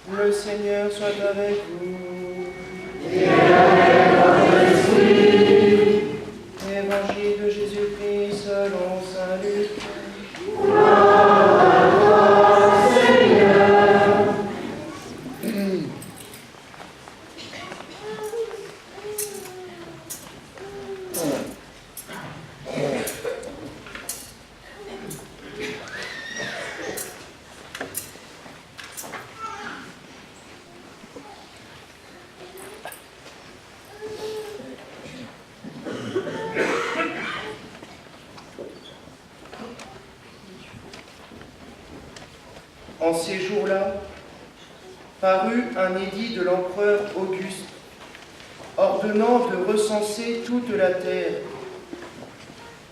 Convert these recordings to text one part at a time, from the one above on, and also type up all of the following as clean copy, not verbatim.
Le Seigneur soit avec vous. Et avec votre esprit. Évangile de Jésus-Christ selon saint Luc. Gloire à toi, Seigneur. En ces jours-là, parut un édit de l'empereur Auguste, ordonnant de recenser toute la terre.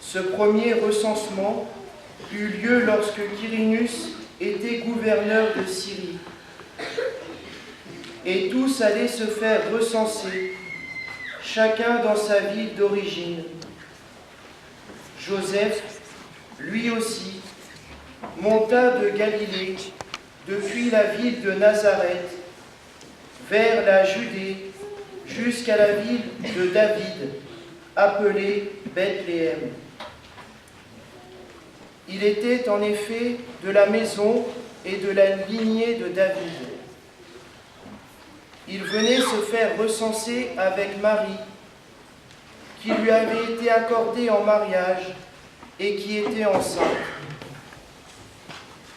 Ce premier recensement eut lieu lorsque Quirinus était gouverneur de Syrie. Et tous allaient se faire recenser, chacun dans sa ville d'origine. Joseph, lui aussi, monta de Galilée, depuis la ville de Nazareth, vers la Judée, jusqu'à la ville de David, appelée Bethléem. Il était en effet de la maison et de la lignée de David. Il venait se faire recenser avec Marie, qui lui avait été accordée en mariage et qui était enceinte.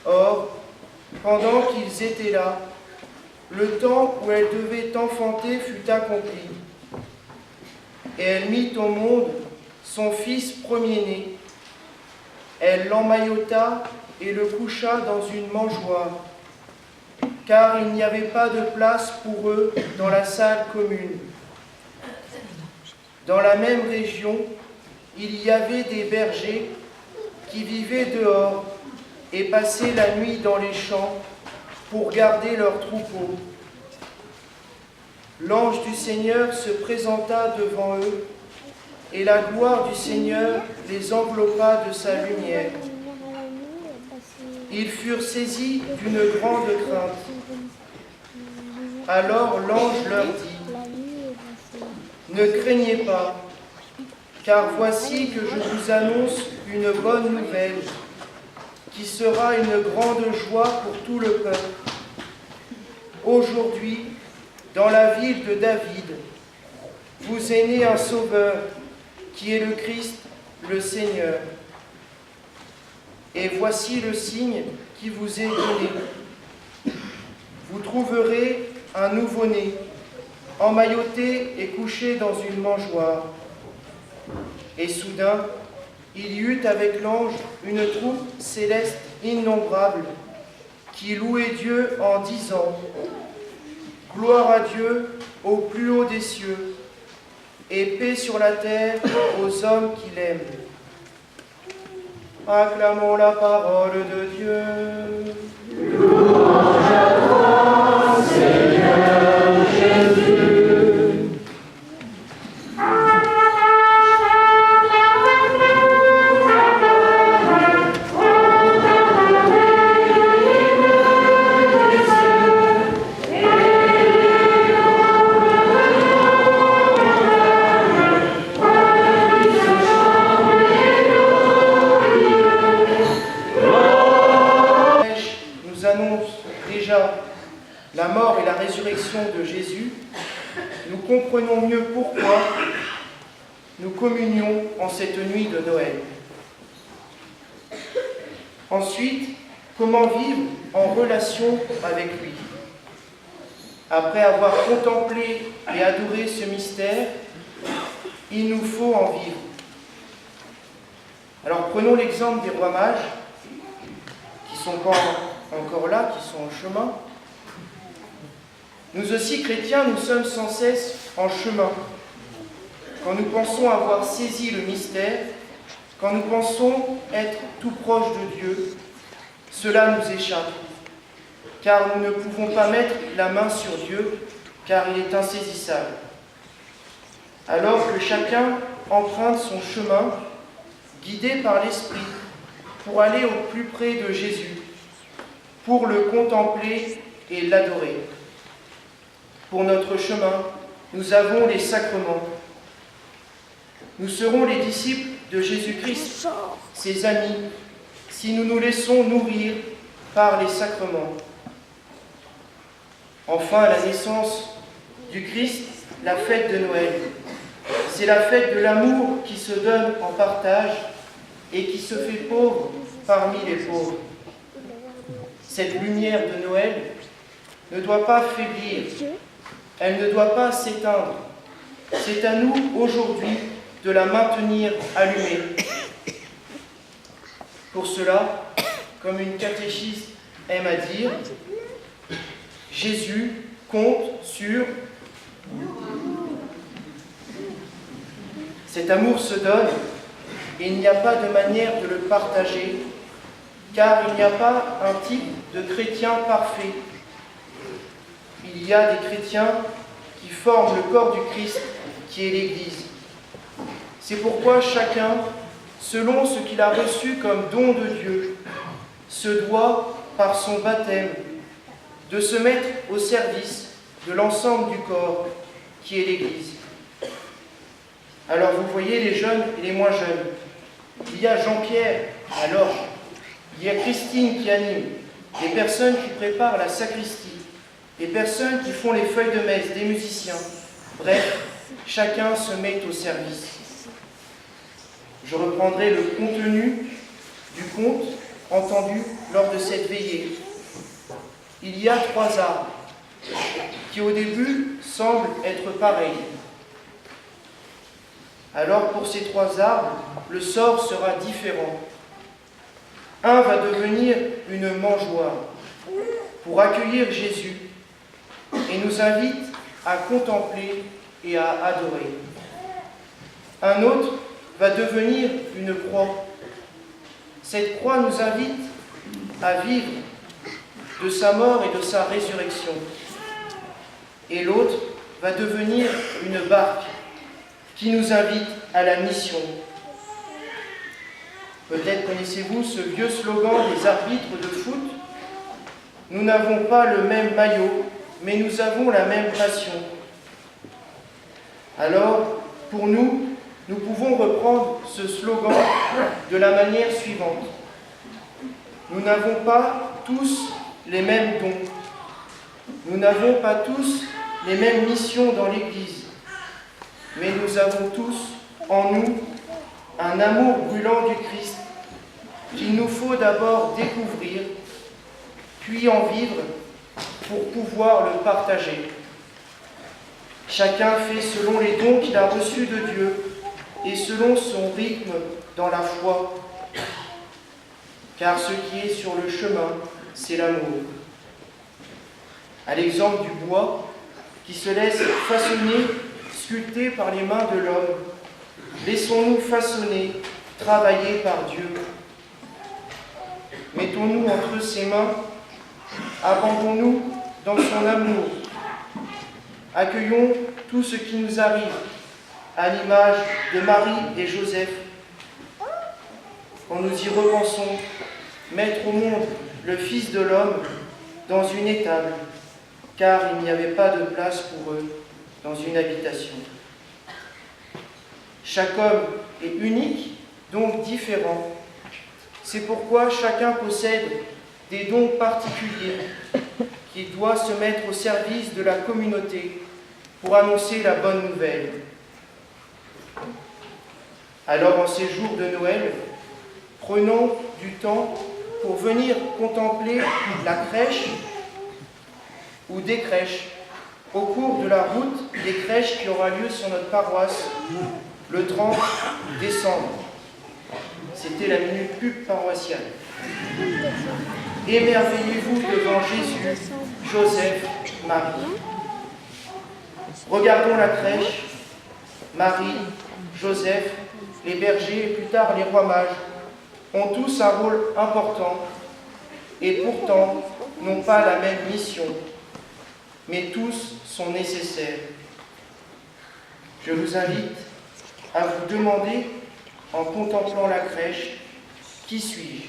Or, pendant qu'ils étaient là, le temps où elle devait enfanter fut accompli. Et elle mit au monde son fils premier-né. Elle l'emmaillota et le coucha dans une mangeoire, car il n'y avait pas de place pour eux dans la salle commune. Dans la même région, il y avait des bergers qui vivaient dehors et passaient la nuit dans les champs pour garder leurs troupeaux. L'ange du Seigneur se présenta devant eux, et la gloire du Seigneur les enveloppa de sa lumière. Ils furent saisis d'une grande crainte. Alors l'ange leur dit : Ne craignez pas, car voici que je vous annonce une bonne nouvelle, qui sera une grande joie pour tout le peuple. Aujourd'hui, dans la ville de David, vous est né un sauveur, qui est le Christ, le Seigneur. Et voici le signe qui vous est donné. Vous trouverez un nouveau-né, emmailloté et couché dans une mangeoire. Et soudain, il y eut avec l'ange une troupe céleste innombrable qui louait Dieu en disant : Gloire à Dieu au plus haut des cieux, et paix sur la terre aux hommes qu'il aime. Acclamons la parole de Dieu. Louange à toi, Seigneur Jésus. La mort et la résurrection de Jésus, nous comprenons mieux pourquoi nous communions en cette nuit de Noël. Ensuite, comment vivre en relation avec lui. Après avoir contemplé et adoré ce mystère, il nous faut en vivre. Alors prenons l'exemple des rois mages, qui sont encore là, qui sont en chemin. Nous aussi, chrétiens, nous sommes sans cesse en chemin. Quand nous pensons avoir saisi le mystère, quand nous pensons être tout proche de Dieu, cela nous échappe, car nous ne pouvons pas mettre la main sur Dieu, car il est insaisissable. Alors que chacun emprunte son chemin, guidé par l'Esprit, pour aller au plus près de Jésus, pour le contempler et l'adorer. Pour notre chemin, nous avons les sacrements. Nous serons les disciples de Jésus-Christ, ses amis, si nous nous laissons nourrir par les sacrements. Enfin, la naissance du Christ, la fête de Noël. C'est la fête de l'amour qui se donne en partage et qui se fait pauvre parmi les pauvres. Cette lumière de Noël ne doit pas faiblir, elle ne doit pas s'éteindre. C'est à nous, aujourd'hui, de la maintenir allumée. Pour cela, comme une catéchiste aime à dire, Jésus compte sur... Cet amour se donne et il n'y a pas de manière de le partager, car il n'y a pas un type de chrétien parfait. Il y a des chrétiens qui forment le corps du Christ, qui est l'Église. C'est pourquoi chacun, selon ce qu'il a reçu comme don de Dieu, se doit, par son baptême, de se mettre au service de l'ensemble du corps, qui est l'Église. Alors vous voyez les jeunes et les moins jeunes. Il y a Jean-Pierre à l'orge, il y a Christine qui anime, des personnes qui préparent la sacristie, des personnes qui font les feuilles de messe, des musiciens. Bref, chacun se met au service. Je reprendrai le contenu du conte entendu lors de cette veillée. Il y a 3 arbres qui au début semblent être pareils. Alors pour ces 3 arbres, le sort sera différent. Un va devenir une mangeoire pour accueillir Jésus et nous invite à contempler et à adorer. Un autre va devenir une croix. Cette croix nous invite à vivre de sa mort et de sa résurrection. Et l'autre va devenir une barque qui nous invite à la mission. Peut-être connaissez-vous ce vieux slogan des arbitres de foot. Nous n'avons pas le même maillot, mais nous avons la même passion. Alors, pour nous, nous pouvons reprendre ce slogan de la manière suivante. Nous n'avons pas tous les mêmes dons. Nous n'avons pas tous les mêmes missions dans l'Église. Mais nous avons tous en nous un amour brûlant du Christ qu'il nous faut d'abord découvrir, puis en vivre pour pouvoir le partager. Chacun fait selon les dons qu'il a reçus de Dieu et selon son rythme dans la foi. Car ce qui est sur le chemin, c'est l'amour. À l'exemple du bois qui se laisse façonner, sculpté par les mains de l'homme, laissons-nous façonner, travailler par Dieu. Mettons-nous entre ses mains, abandonnons-nous dans son amour. Accueillons tout ce qui nous arrive, à l'image de Marie et Joseph. Quand nous y repensons, mettre au monde le Fils de l'homme dans une étable, car il n'y avait pas de place pour eux dans une habitation. Chaque homme est unique, donc différent. C'est pourquoi chacun possède des dons particuliers qui doivent se mettre au service de la communauté pour annoncer la bonne nouvelle. Alors, en ces jours de Noël, prenons du temps pour venir contempler la crèche ou des crèches au cours de la route des crèches qui aura lieu sur notre paroisse le 30 décembre. C'était la minute pub paroissiale. Émerveillez-vous devant Jésus, Joseph, Marie. Regardons la crèche, Marie, Joseph, les bergers et plus tard les rois mages ont tous un rôle important et pourtant n'ont pas la même mission, mais tous sont nécessaires. Je vous invite à vous demander, en contemplant la crèche, qui suis-je?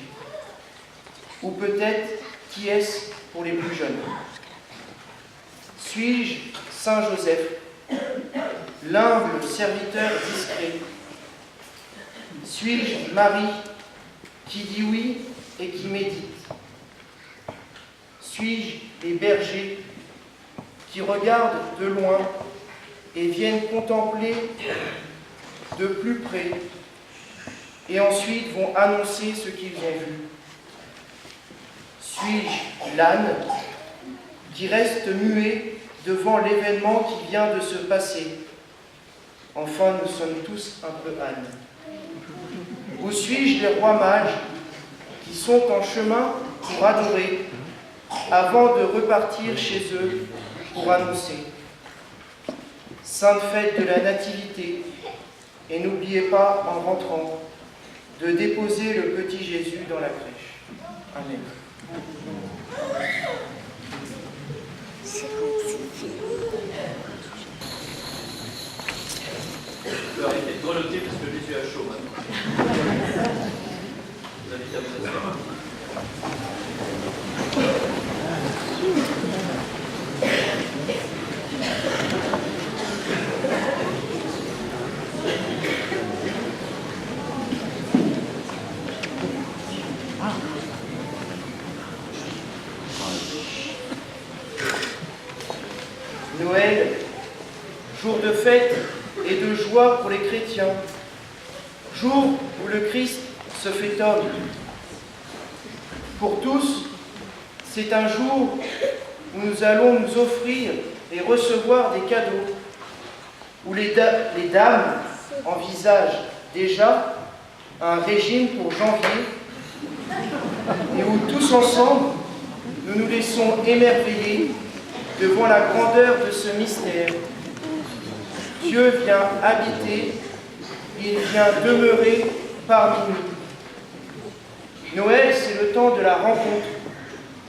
Ou peut-être, qui est-ce pour les plus jeunes? Suis-je Saint Joseph, l'humble serviteur discret? Suis-je Marie, qui dit oui et qui médite? Suis-je les bergers qui regardent de loin et viennent contempler de plus près et ensuite vont annoncer ce qu'ils ont vu? Suis-je l'âne qui reste muet devant l'événement qui vient de se passer? Enfin, nous sommes tous un peu ânes. Ou suis-je les rois mages qui sont en chemin pour adorer avant de repartir chez eux pour annoncer? Sainte fête de la Nativité, et n'oubliez pas, en rentrant, de déposer le petit Jésus dans la crèche. Amen. Je peux arrêter de grelotter parce que Jésus a chaud maintenant. Je vous invite à vous asseoir. Noël, jour de fête et de joie pour les chrétiens, jour où le Christ se fait homme. Pour tous, c'est un jour où nous allons nous offrir et recevoir des cadeaux, où les dames envisagent déjà un régime pour janvier, et où tous ensemble, nous nous laissons émerveiller devant la grandeur de ce mystère. Dieu vient habiter, il vient demeurer parmi nous. Noël, c'est le temps de la rencontre,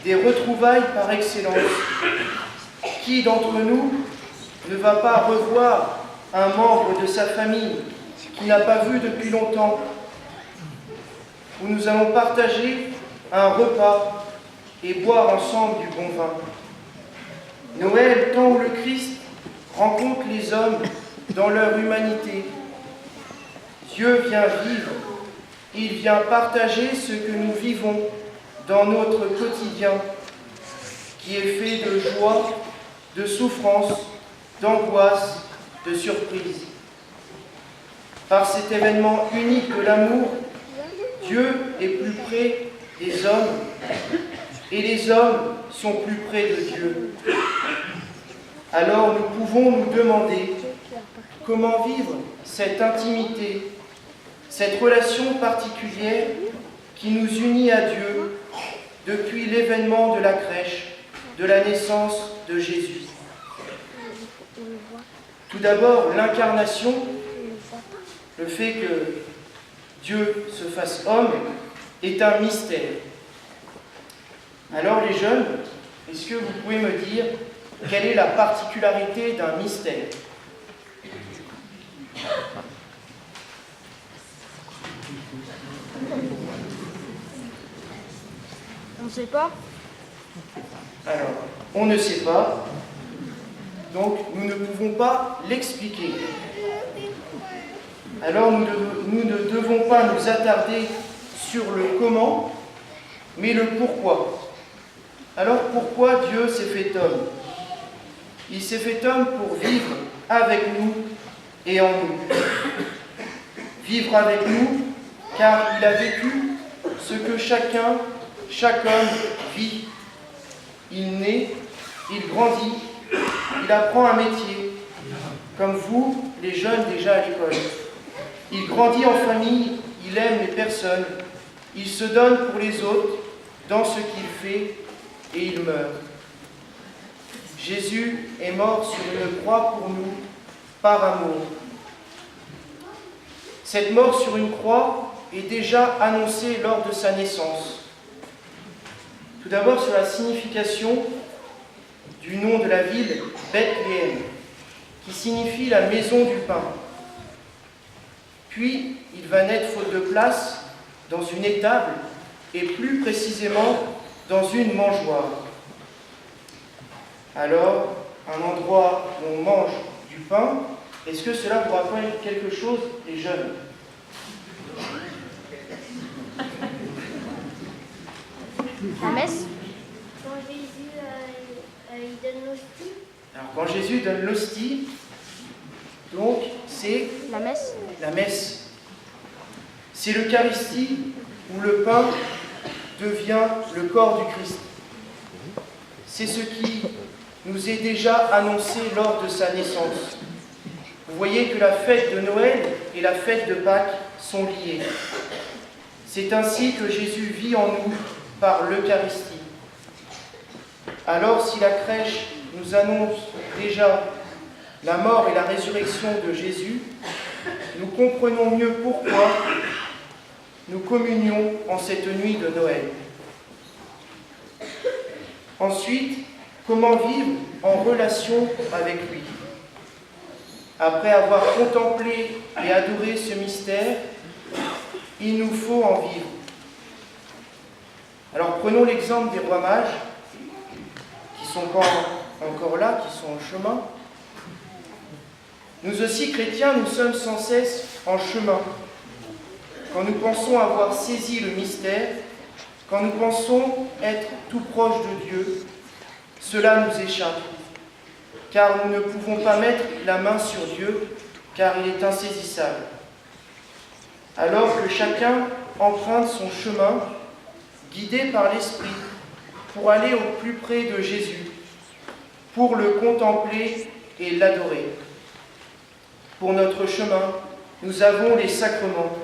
des retrouvailles par excellence. Qui d'entre nous ne va pas revoir un membre de sa famille qu'il n'a pas vu depuis longtemps, où nous allons partager un repas et boire ensemble du bon vin? Noël, temps où le Christ rencontre les hommes dans leur humanité. Dieu vient vivre, il vient partager ce que nous vivons dans notre quotidien, qui est fait de joie, de souffrance, d'angoisse, de surprise. Par cet événement unique de l'amour, Dieu est plus près des hommes et les hommes sont plus près de Dieu. Alors nous pouvons nous demander comment vivre cette intimité, cette relation particulière qui nous unit à Dieu depuis l'événement de la crèche, de la naissance de Jésus. Tout d'abord, l'incarnation, le fait que Dieu se fasse homme, est un mystère. Alors les jeunes, est-ce que vous pouvez me dire quelle est la particularité d'un mystère? On ne sait pas. Alors, on ne sait pas, donc nous ne pouvons pas l'expliquer. Alors nous ne devons pas nous attarder sur le comment, mais le pourquoi. Alors pourquoi Dieu s'est fait homme? Il s'est fait homme pour vivre avec nous et en nous. Vivre avec nous, car il a vécu ce que chaque homme vit. Il naît, il grandit, il apprend un métier, comme vous, les jeunes déjà à l'école. Il grandit en famille, il aime les personnes, il se donne pour les autres dans ce qu'il fait et il meurt. Jésus est mort sur une croix pour nous, par amour. Cette mort sur une croix est déjà annoncée lors de sa naissance. Tout d'abord sur la signification du nom de la ville, Bethléem, qui signifie la maison du pain. Puis, il va naître faute de place dans une étable et plus précisément dans une mangeoire. Alors, un endroit où on mange du pain, est-ce que cela vous rappelle quelque chose, les jeunes? La messe? Quand Jésus il donne l'hostie. Alors quand Jésus donne l'hostie, donc c'est La messe? la messe. C'est l'Eucharistie où le pain devient le corps du Christ. C'est ce qui nous est déjà annoncé lors de sa naissance. Vous voyez que la fête de Noël et la fête de Pâques sont liées. C'est ainsi que Jésus vit en nous par l'Eucharistie. Alors si la crèche nous annonce déjà la mort et la résurrection de Jésus, nous comprenons mieux pourquoi nous communions en cette nuit de Noël. Ensuite, comment vivre en relation avec lui? Après avoir contemplé et adoré ce mystère, il nous faut en vivre. Alors prenons l'exemple des rois mages, qui ne sont pas encore là, qui sont en chemin. Nous aussi, chrétiens, nous sommes sans cesse en chemin. Quand nous pensons avoir saisi le mystère, quand nous pensons être tout proche de Dieu, cela nous échappe, car nous ne pouvons pas mettre la main sur Dieu, car il est insaisissable. Alors que chacun emprunte son chemin, guidé par l'Esprit, pour aller au plus près de Jésus, pour le contempler et l'adorer. Pour notre chemin, nous avons les sacrements.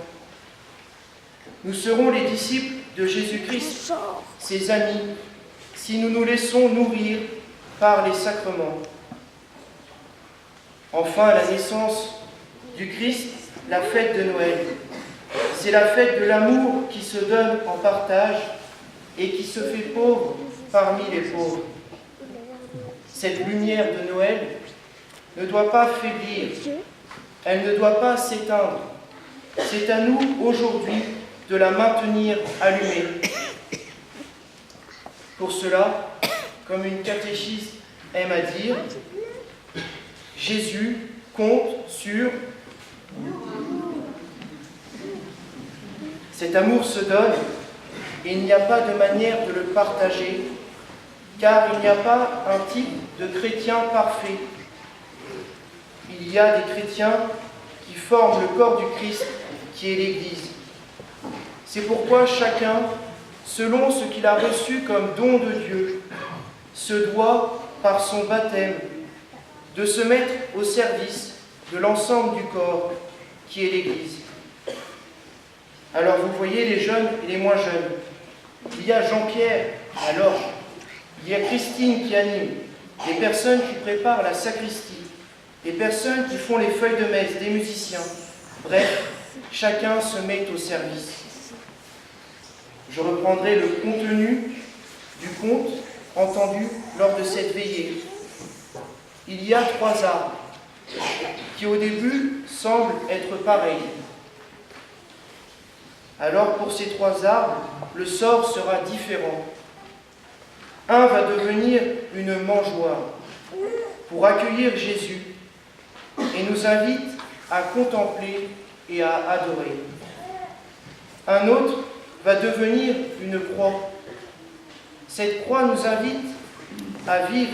Nous serons les disciples de Jésus-Christ, ses amis, si nous nous laissons nourrir par les sacrements. Enfin, la naissance du Christ, la fête de Noël. C'est la fête de l'amour qui se donne en partage et qui se fait pauvre parmi les pauvres. Cette lumière de Noël ne doit pas faiblir, elle ne doit pas s'éteindre. C'est à nous, aujourd'hui, de la maintenir allumée. Pour cela, comme une catéchiste aime à dire, Jésus compte sur... Cet amour se donne et il n'y a pas de manière de le partager, car il n'y a pas un type de chrétien parfait. Il y a des chrétiens qui forment le corps du Christ, qui est l'Église. C'est pourquoi chacun, selon ce qu'il a reçu comme don de Dieu, se doit, par son baptême, de se mettre au service de l'ensemble du corps, qui est l'Église. Alors vous voyez les jeunes et les moins jeunes. Il y a Jean-Pierre à l'orge, il y a Christine qui anime, des personnes qui préparent la sacristie, des personnes qui font les feuilles de messe, des musiciens. Bref, chacun se met au service. Je reprendrai le contenu du conte entendu lors de cette veillée. Il y a 3 arbres qui au début semblent être pareils. Alors pour ces 3 arbres, le sort sera différent. Un va devenir une mangeoire pour accueillir Jésus et nous invite à contempler et à adorer. Un autre va devenir une croix. Cette croix nous invite à vivre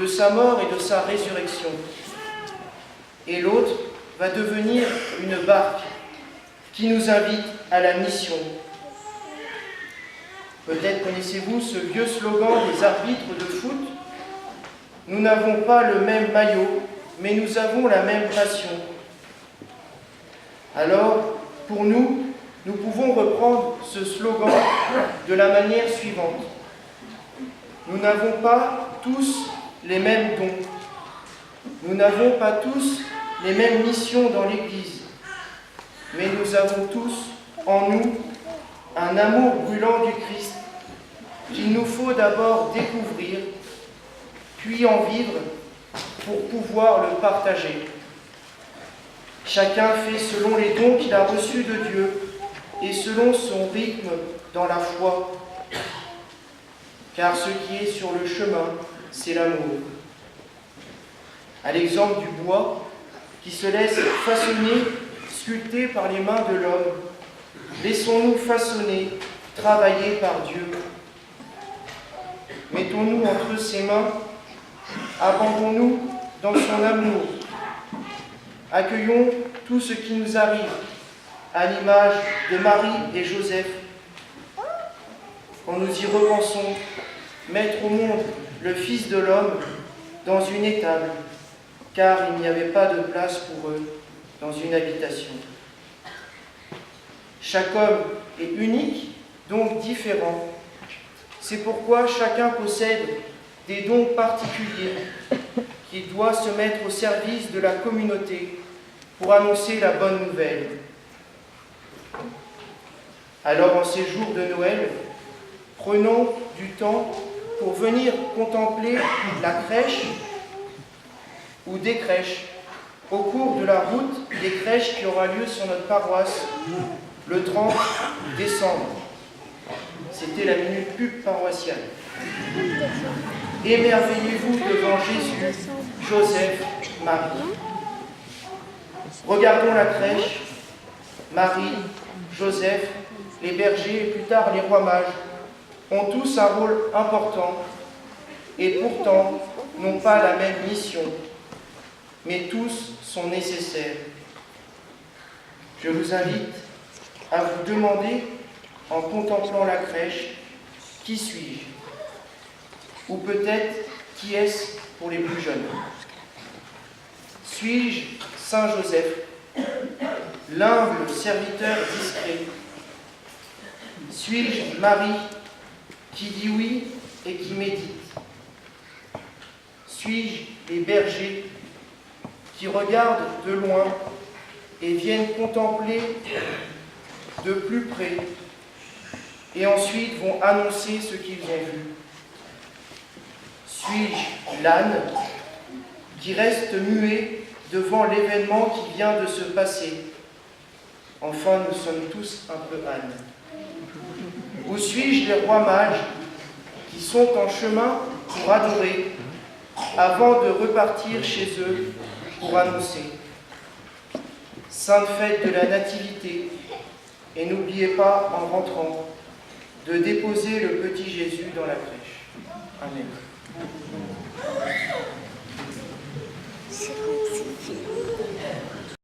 de sa mort et de sa résurrection. Et l'autre va devenir une barque qui nous invite à la mission. Peut-être connaissez-vous ce vieux slogan des arbitres de foot. Nous n'avons pas le même maillot, mais nous avons la même passion. Alors, pour nous, nous pouvons reprendre ce slogan de la manière suivante. Nous n'avons pas tous les mêmes dons. Nous n'avons pas tous les mêmes missions dans l'Église. Mais nous avons tous en nous un amour brûlant du Christ qu'il nous faut d'abord découvrir, puis en vivre pour pouvoir le partager. Chacun fait selon les dons qu'il a reçus de Dieu et selon son rythme dans la foi. Car ce qui est sur le chemin, c'est l'amour. à l'exemple du bois qui se laisse façonner, sculpter par les mains de l'homme. Laissons-nous façonner, travailler par Dieu. Mettons-nous entre ses mains, abandonnons-nous dans son amour. Accueillons tout ce qui nous arrive, à l'image de Marie et Joseph. Quand nous y repensons, mettre au monde le Fils de l'homme dans une étable, car il n'y avait pas de place pour eux dans une habitation. Chaque homme est unique, donc différent. C'est pourquoi chacun possède des dons particuliers qui doit se mettre au service de la communauté pour annoncer la bonne nouvelle. Alors, en ces jours de Noël, prenons du temps pour venir contempler la crèche ou des crèches au cours de la route des crèches qui aura lieu sur notre paroisse le 30 décembre. C'était la minute pub paroissiale. Émerveillez-vous devant Jésus, Joseph, Marie. Regardons la crèche, Marie, Joseph, les bergers et plus tard les rois mages ont tous un rôle important et pourtant n'ont pas la même mission, mais tous sont nécessaires. Je vous invite à vous demander, en contemplant la crèche, qui suis-je? Ou peut-être, qui est-ce pour les plus jeunes? Suis-je Saint Joseph, l'humble serviteur discret? Suis-je Marie, qui dit oui et qui médite? Suis-je les bergers qui regardent de loin et viennent contempler de plus près et ensuite vont annoncer ce qu'ils ont vu? Suis-je l'âne qui reste muet devant l'événement qui vient de se passer? Enfin, nous sommes tous un peu ânes. Ou suis-je les rois mages qui sont en chemin pour adorer avant de repartir chez eux pour annoncer? Sainte fête de la Nativité, et n'oubliez pas, en rentrant, de déposer le petit Jésus dans la crèche. Amen. C'est fini.